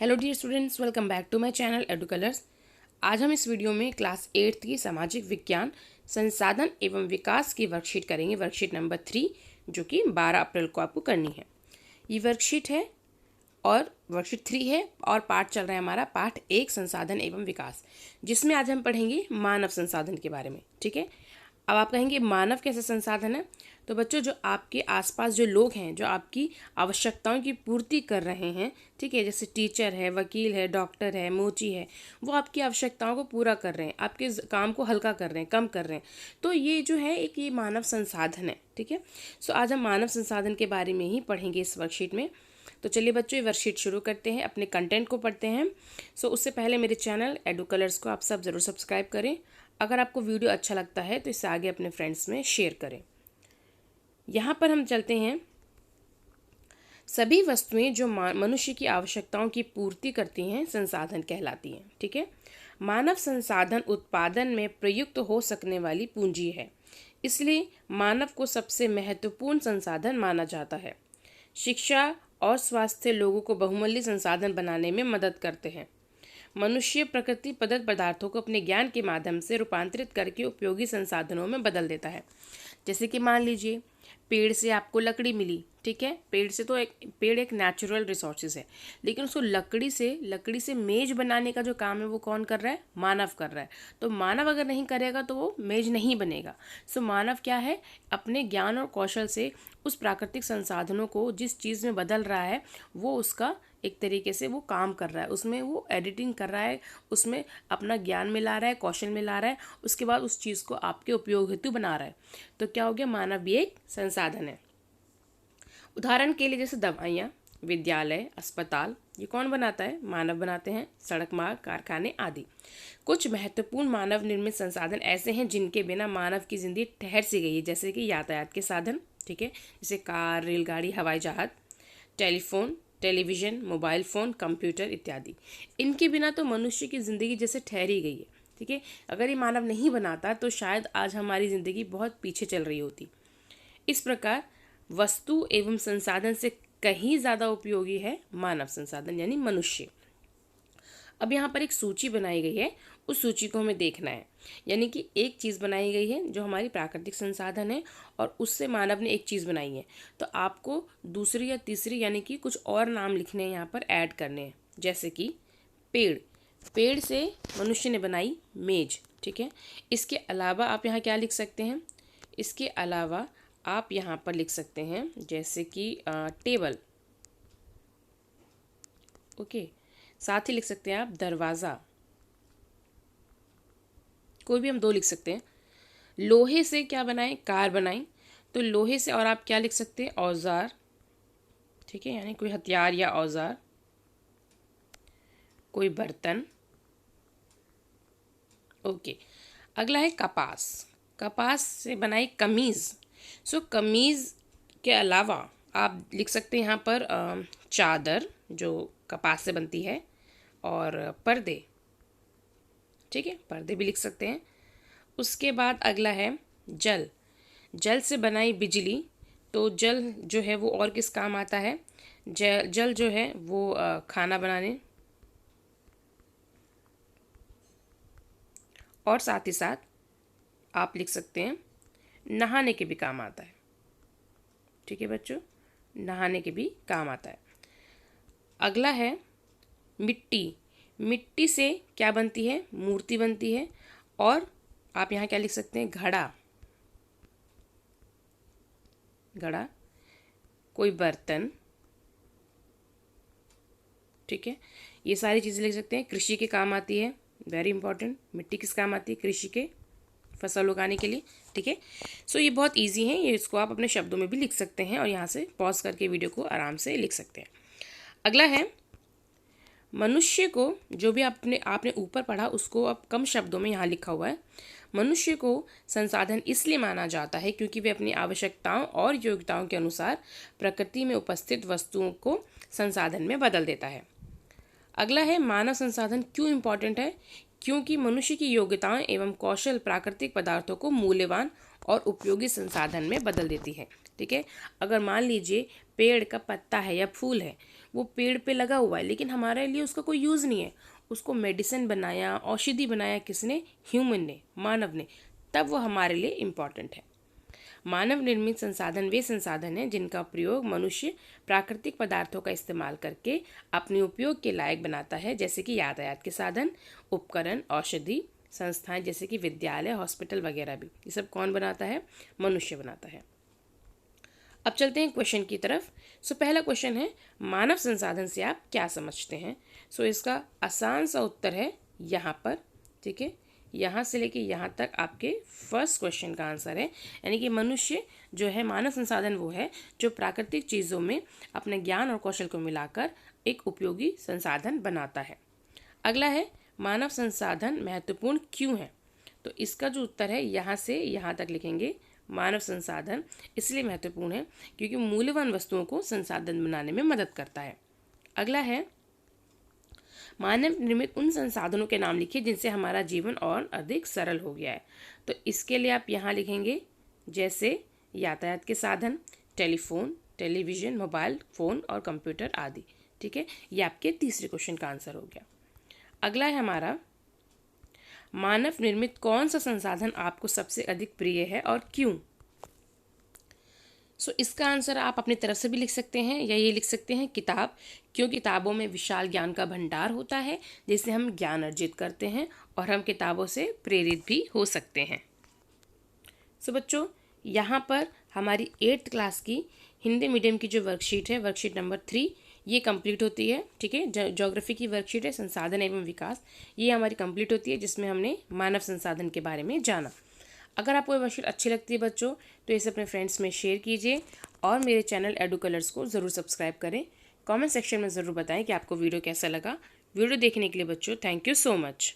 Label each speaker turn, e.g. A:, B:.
A: Hello dear students, welcome back to my channel Edu Colours. आज हम इस video में क्लास 8th की सामाजिक विज्ञान संसाधन एवं विकास की वर्कशीट करेंगे, वर्कशीट नंबर 3, जो कि 12 अप्रैल को आपको करनी है। ये वर्कशीट है और वर्कशीट 3 है और पाठ चल रहा है हमारा पाठ 1 संसाधन एवं विकास, जिसमें आज हम पढ़ेंगे मानव संसाधन के बारे में। ठीक है, अब आप कहेंगे मानव कैसे संसाधन है? तो बच्चों, जो आपके आसपास जो लोग हैं, जो आपकी आवश्यकताओं की पूर्ति कर रहे हैं, ठीक है, जैसे टीचर है, वकील है, डॉक्टर है, मोची है, वो आपकी आवश्यकताओं को पूरा कर रहे हैं, आपके काम को हल्का कर रहे हैं, कम कर रहे हैं। तो ये जो है एक ये मानव संसाधन है। ठीक है, सो आज हम मानव संसाधन के बारे में ही पढ़ेंगे इस वर्कशीट में। तो चलिए बच्चों, ये वर्कशीट शुरू करते हैं, अपने कंटेंट को पढ़ते हैं। सो उससे पहले मेरे चैनल एडू कलर्स को आप सब ज़रूर सब्सक्राइब करें। अगर आपको वीडियो अच्छा लगता है तो इसे आगे अपने फ्रेंड्स में शेयर करें। यहाँ पर हम चलते हैं। सभी वस्तुएं जो मनुष्य की आवश्यकताओं की पूर्ति करती हैं संसाधन कहलाती हैं। ठीक है, मानव संसाधन उत्पादन में प्रयुक्त हो सकने वाली पूंजी है, इसलिए मानव को सबसे महत्वपूर्ण संसाधन माना जाता है। शिक्षा और स्वास्थ्य लोगों को बहुमूल्य संसाधन बनाने में मदद करते हैं। मनुष्य प्रकृति प्रदत्त पदार्थों को अपने ज्ञान के माध्यम से रूपांतरित करके उपयोगी संसाधनों में बदल देता है। जैसे कि मान लीजिए, पेड़ से आपको लकड़ी मिली। ठीक है, पेड़ एक नेचुरल रिसोर्सेज है, लेकिन उसको लकड़ी से मेज बनाने का जो काम है वो कौन कर रहा है? मानव कर रहा है। तो मानव अगर नहीं करेगा तो वो मेज नहीं बनेगा। सो मानव क्या है? अपने ज्ञान और कौशल से उस प्राकृतिक संसाधनों को जिस चीज़ में बदल रहा है, वो उसका एक तरीके से वो काम कर रहा है, उसमें वो एडिटिंग कर रहा है, उसमें अपना ज्ञान मिला रहा है, कौशल मिला रहा है, उसके बाद उस चीज़ को आपके उपयोग हेतु बना रहा है। तो क्या हो गया? मानव भी एक संसाधन है। उदाहरण के लिए जैसे दवाइयाँ, विद्यालय, अस्पताल, ये कौन बनाता है? मानव बनाते हैं। सड़क मार्ग, कारखाने आदि। कुछ महत्वपूर्ण मानव निर्मित संसाधन ऐसे हैं जिनके बिना मानव की जिंदगी ठहर सी गई है, जैसे कि यातायात के साधन। ठीक है, जैसे कार, रेलगाड़ी, हवाई जहाज, telephone, television, mobile phone, computer इत्यादि। इनके बिना तो मनुष्य की ज़िंदगी जैसे ठहर ही गई है। ठीक है, अगर ये मानव नहीं बनाता तो शायद आज हमारी ज़िंदगी बहुत पीछे चल रही होती। इस प्रकार वस्तु एवं संसाधन से कहीं ज़्यादा उपयोगी है मानव संसाधन यानी मनुष्य। अब यहाँ पर एक सूची बनाई गई है, उस सूची को हमें देखना है। यानी कि एक चीज़ बनाई गई है जो हमारी प्राकृतिक संसाधन है और उससे मानव ने एक चीज़ बनाई है, तो आपको दूसरी या तीसरी यानी कि कुछ और नाम लिखने हैं, यहाँ पर ऐड करने हैं। जैसे कि पेड़ से मनुष्य ने बनाई मेज। ठीक है, इसके अलावा आप यहाँ क्या लिख सकते हैं? इसके अलावा आप यहाँ पर लिख सकते हैं जैसे कि टेबल। ओके, साथ ही लिख सकते हैं आप दरवाज़ा। कोई भी हम दो लिख सकते हैं। लोहे से क्या बनाएं? कार बनाई। तो लोहे से और आप क्या लिख सकते हैं? औजार। ठीक है, यानी कोई हथियार या औजार। कोई बर्तन। ओके, अगला है कपास। कपास से बनाई कमीज़। सो कमीज़ के अलावा आप लिख सकते हैं यहाँ पर चादर जो कपास से बनती है, और पर्दे। ठीक है, पर्दे भी लिख सकते हैं। उसके बाद अगला है जल। जल से बनाई बिजली। तो जल जो है वो और किस काम आता है? जल जो है वो खाना बनाने और साथ ही साथ आप लिख सकते हैं नहाने के भी काम आता है। ठीक है बच्चों, नहाने के भी काम आता है। अगला है मिट्टी। मिट्टी से क्या बनती है? मूर्ति बनती है। और आप यहाँ क्या लिख सकते हैं? घड़ा, कोई बर्तन। ठीक है, ये सारी चीज़ें लिख सकते हैं। कृषि के काम आती है, वेरी इंपॉर्टेंट। मिट्टी किस काम आती है? कृषि के, फसल उगाने के लिए। ठीक है, सो ये बहुत इजी है, ये इसको आप अपने शब्दों में भी लिख सकते हैं और यहाँ से पॉज करके वीडियो को आराम से लिख सकते हैं। अगला है मनुष्य को, जो भी आपने ऊपर पढ़ा उसको अब कम शब्दों में यहाँ लिखा हुआ है। मनुष्य को संसाधन इसलिए माना जाता है क्योंकि वे अपनी आवश्यकताओं और योग्यताओं के अनुसार प्रकृति में उपस्थित वस्तुओं को संसाधन में बदल देता है। अगला है मानव संसाधन क्यों इम्पॉर्टेंट है? क्योंकि मनुष्य की योग्यताएं एवं कौशल प्राकृतिक पदार्थों को मूल्यवान और उपयोगी संसाधन में बदल देती है। ठीक है, अगर मान लीजिए पेड़ का पत्ता है या फूल है, वो पेड़ पे लगा हुआ है लेकिन हमारे लिए उसका कोई यूज़ नहीं है, उसको मेडिसिन बनाया, औषधि बनाया किसने? ह्यूमन ने, मानव ने, तब वो हमारे लिए इम्पॉर्टेंट है। मानव निर्मित संसाधन वे संसाधन हैं जिनका प्रयोग मनुष्य प्राकृतिक पदार्थों का इस्तेमाल करके अपने उपयोग के लायक बनाता है, जैसे कि यातायात के साधन, उपकरण, औषधि, संस्थाएं जैसे कि विद्यालय, हॉस्पिटल वगैरह भी, ये सब कौन बनाता है? मनुष्य बनाता है। अब चलते हैं क्वेश्चन की तरफ। पहला क्वेश्चन है, मानव संसाधन से आप क्या समझते हैं? इसका आसान सा उत्तर है यहाँ पर, ठीक है, यहाँ से लेके यहाँ तक आपके फर्स्ट क्वेश्चन का आंसर है, यानी कि मनुष्य जो है, मानव संसाधन वो है जो प्राकृतिक चीज़ों में अपने ज्ञान और कौशल को मिलाकर एक उपयोगी संसाधन बनाता है। अगला है, मानव संसाधन महत्वपूर्ण क्यों है? तो इसका जो उत्तर है, यहाँ से यहाँ तक लिखेंगे, मानव संसाधन इसलिए महत्वपूर्ण है क्योंकि मूल्यवान वस्तुओं को संसाधन बनाने में मदद करता है। अगला है, मानव निर्मित उन संसाधनों के नाम लिखिए जिनसे हमारा जीवन और अधिक सरल हो गया है। तो इसके लिए आप यहाँ लिखेंगे जैसे यातायात के साधन, टेलीफोन, टेलीविज़न, मोबाइल फ़ोन और कंप्यूटर आदि, ठीक है। ये आपके तीसरे क्वेश्चन का आंसर हो गया। अगला है हमारा, मानव निर्मित कौन सा संसाधन आपको सबसे अधिक प्रिय है और क्यों? इसका आंसर आप अपनी तरफ से भी लिख सकते हैं या ये लिख सकते हैं किताब, क्यों किताबों में विशाल ज्ञान का भंडार होता है जिससे हम ज्ञान अर्जित करते हैं और हम किताबों से प्रेरित भी हो सकते हैं। बच्चों, यहाँ पर हमारी 8th क्लास की हिंदी मीडियम की जो वर्कशीट है, वर्कशीट नंबर 3, ये कंप्लीट होती है, ठीक है। ज्योग्राफी की वर्कशीट है, संसाधन एवं विकास, ये हमारी कंप्लीट होती है जिसमें हमने मानव संसाधन के बारे में जाना। अगर आपको ये वर्कशीट अच्छी लगती है बच्चों, तो इसे अपने फ्रेंड्स में शेयर कीजिए और मेरे चैनल एडू कलर्स को ज़रूर सब्सक्राइब करें। कमेंट सेक्शन में ज़रूर बताएं कि आपको वीडियो कैसा लगा। वीडियो देखने के लिए बच्चों थैंक यू सो मच।